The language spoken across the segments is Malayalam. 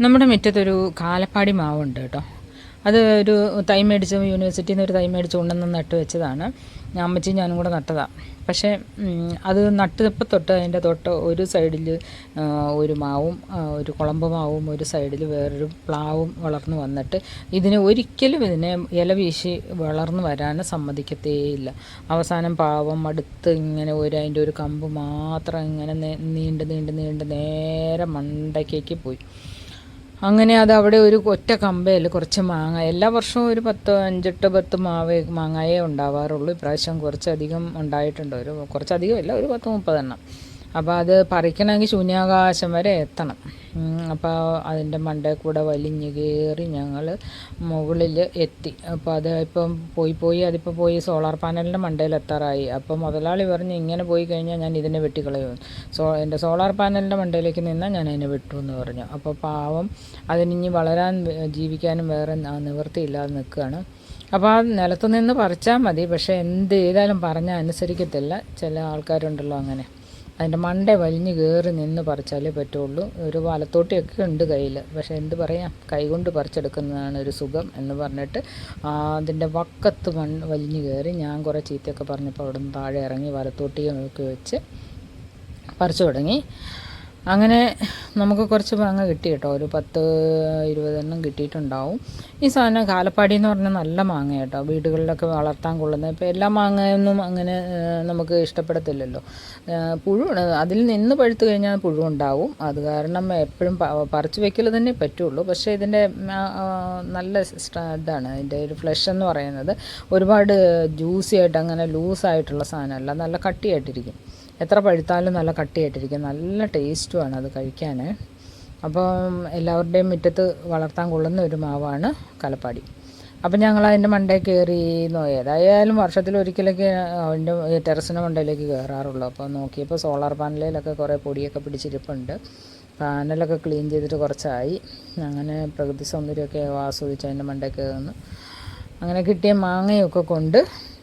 നമ്മുടെ മുറ്റത്തൊരു കാലപ്പാടി മാവുണ്ട് കേട്ടോ. അത് ഒരു തൈ മേടിച്ച് യൂണിവേഴ്സിറ്റിയിൽ നിന്ന് ഒരു തൈ മേടിച്ച് കൊണ്ടുവന്ന് നട്ട് വെച്ചതാണ്. അമ്മച്ചിയും ഞാനും കൂടെ നട്ടതാണ്. പക്ഷേ അത് നട്ടപ്പോൾ തൊട്ട് അതിൻ്റെ തൊട്ട് ഒരു സൈഡിൽ ഒരു മാവും ഒരു കുളമ്പ് മാവും ഒരു സൈഡിൽ വേറൊരു പ്ലാവും വളർന്നു വന്നിട്ട് ഇതിനെ ഇല വീശി വളർന്നു വരാൻ സമ്മതിക്കത്തേയില്ല. അവസാനം പാവം അടുത്ത് ഇങ്ങനെ അതിൻ്റെ ഒരു കമ്പ് മാത്രം ഇങ്ങനെ നീണ്ട് നേരെ മണ്ടയ്ക്കേക്ക് പോയി. അങ്ങനെ അത് അവിടെ ഒരു ഒറ്റ കമ്പയിൽ കുറച്ച് മാങ്ങ, എല്ലാ വർഷവും ഒരു 5-10 മാങ്ങയെ ഉണ്ടാവാറുള്ളൂ. ഇപ്രാവശ്യം കുറച്ചധികം ഉണ്ടായിട്ടുണ്ട്. കുറച്ചധികമല്ല, ഒരു 10-30 എണ്ണം. അപ്പോൾ അത് പറിക്കണമെങ്കിൽ ശൂന്യാകാശം വരെ എത്തണം. അപ്പോൾ അതിൻ്റെ മണ്ടയിൽ കൂടെ വലിഞ്ഞ് കയറി ഞങ്ങൾ മുകളിൽ എത്തി. അപ്പോൾ അത് ഇപ്പം പോയി സോളാർ പാനലിൻ്റെ മണ്ടയിൽ എത്താറായി. അപ്പോൾ മുതലാളി പറഞ്ഞ് ഇങ്ങനെ പോയി കഴിഞ്ഞാൽ ഞാൻ ഇതിനെ വെട്ടിക്കളയുമെന്ന്. എൻ്റെ സോളാർ പാനലിൻ്റെ മണ്ടയിലേക്ക് നിന്നാൽ ഞാൻ അതിനെ വെട്ടുമെന്ന് പറഞ്ഞു. അപ്പോൾ പാവം അതിനിഞ്ഞ് വളരാൻ ജീവിക്കാനും വേറെ നിവൃത്തിയില്ലാതെ നിൽക്കുകയാണ്. അപ്പോൾ ആ നിലത്തു നിന്ന് പറിച്ചാൽ മതി, പക്ഷേ എന്ത് ചെയ്താലും പറഞ്ഞാൽ അനുസരിക്കത്തില്ല. ചില ആൾക്കാരുണ്ടല്ലോ അങ്ങനെ. അതിൻ്റെ മണ്ട വലിഞ്ഞ് കയറി നിന്ന് പറിച്ചാലേ പറ്റുള്ളൂ. ഒരു വലത്തോട്ടിയൊക്കെ ഉണ്ട് കയ്യിൽ, പക്ഷേ എന്ത് പറയാം, കൈകൊണ്ട് പറിച്ചെടുക്കുന്നതാണ് ഒരു സുഖം എന്ന് പറഞ്ഞിട്ട് അതിൻ്റെ വക്കത്ത് വലിഞ്ഞ് കയറി. ഞാൻ കുറേ ചീത്തയൊക്കെ പറഞ്ഞപ്പോൾ അവിടെ നിന്ന് താഴെ ഇറങ്ങി വലത്തോട്ടിയൊക്കെ വെച്ച് പറിച്ചു തുടങ്ങി. അങ്ങനെ നമുക്ക് കുറച്ച് മാങ്ങ കിട്ടി കേട്ടോ. ഒരു 10-20 എണ്ണം കിട്ടിയിട്ടുണ്ടാവും. ഈ സാധനം കാലപ്പാടി എന്ന് പറഞ്ഞാൽ നല്ല മാങ്ങ കേട്ടോ, വീടുകളിലൊക്കെ വളർത്താൻ കൊള്ളുന്നത്. ഇപ്പോൾ എല്ലാ മാങ്ങയൊന്നും അങ്ങനെ നമുക്ക് ഇഷ്ടപ്പെടത്തില്ലല്ലോ. പുഴുവാണ്, അതിൽ നിന്ന് പഴുത്ത് കഴിഞ്ഞാൽ പുഴു ഉണ്ടാവും. അത് കാരണം എപ്പോഴും പറിച്ച് വെക്കൽ തന്നെ പറ്റുള്ളൂ. പക്ഷേ ഇതിൻ്റെ നല്ല ഇതാണ് ഇതിൻ്റെ ഒരു ഫ്ലഷ് എന്ന് പറയുന്നത്. ഒരുപാട് ജ്യൂസി ആയിട്ട് അങ്ങനെ ലൂസായിട്ടുള്ള സാധനമല്ല, നല്ല കട്ടിയായിട്ടിരിക്കും. എത്ര പഴുത്താലും നല്ല കട്ടിയായിട്ടിരിക്കും. നല്ല ടേസ്റ്റുമാണ് അത് കഴിക്കാൻ. അപ്പം എല്ലാവരുടെയും മുറ്റത്ത് വളർത്താൻ കൊള്ളുന്ന ഒരു മാവാണ് കാലപ്പാടി. അപ്പം ഞങ്ങൾ അതിൻ്റെ മണ്ടയിൽ കയറി. ഏതായാലും വർഷത്തിലൊരിക്കലൊക്കെ അതിൻ്റെ ടെറസിൻ്റെ മണ്ടയിലേക്ക് കയറാറുള്ളൂ. അപ്പോൾ നോക്കിയപ്പോൾ സോളാർ പാനലിലൊക്കെ കുറേ പൊടിയൊക്കെ പിടിച്ചിരിപ്പുണ്ട്. പാനലൊക്കെ ക്ലീൻ ചെയ്തിട്ട് കുറച്ചായി. അങ്ങനെ പ്രകൃതി സൗന്ദര്യമൊക്കെ ആസ്വദിച്ച് അതിൻ്റെ മണ്ടയിൽ കയറുന്നു. അങ്ങനെ കിട്ടിയ മാങ്ങയൊക്കെ കൊണ്ട്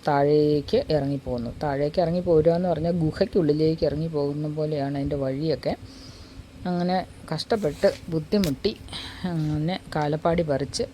താഴേക്ക് ഇറങ്ങിപ്പോകുന്നു. താഴേക്ക് ഇറങ്ങി പോരുക എന്ന് പറഞ്ഞാൽ ഗുഹയ്ക്കുള്ളിലേക്ക് ഇറങ്ങി പോകുന്ന പോലെയാണ് അതിൻ്റെ വഴിയൊക്കെ. അങ്ങനെ കഷ്ടപ്പെട്ട് ബുദ്ധിമുട്ടി അങ്ങനെ കാലപ്പാടി പറിച്ച്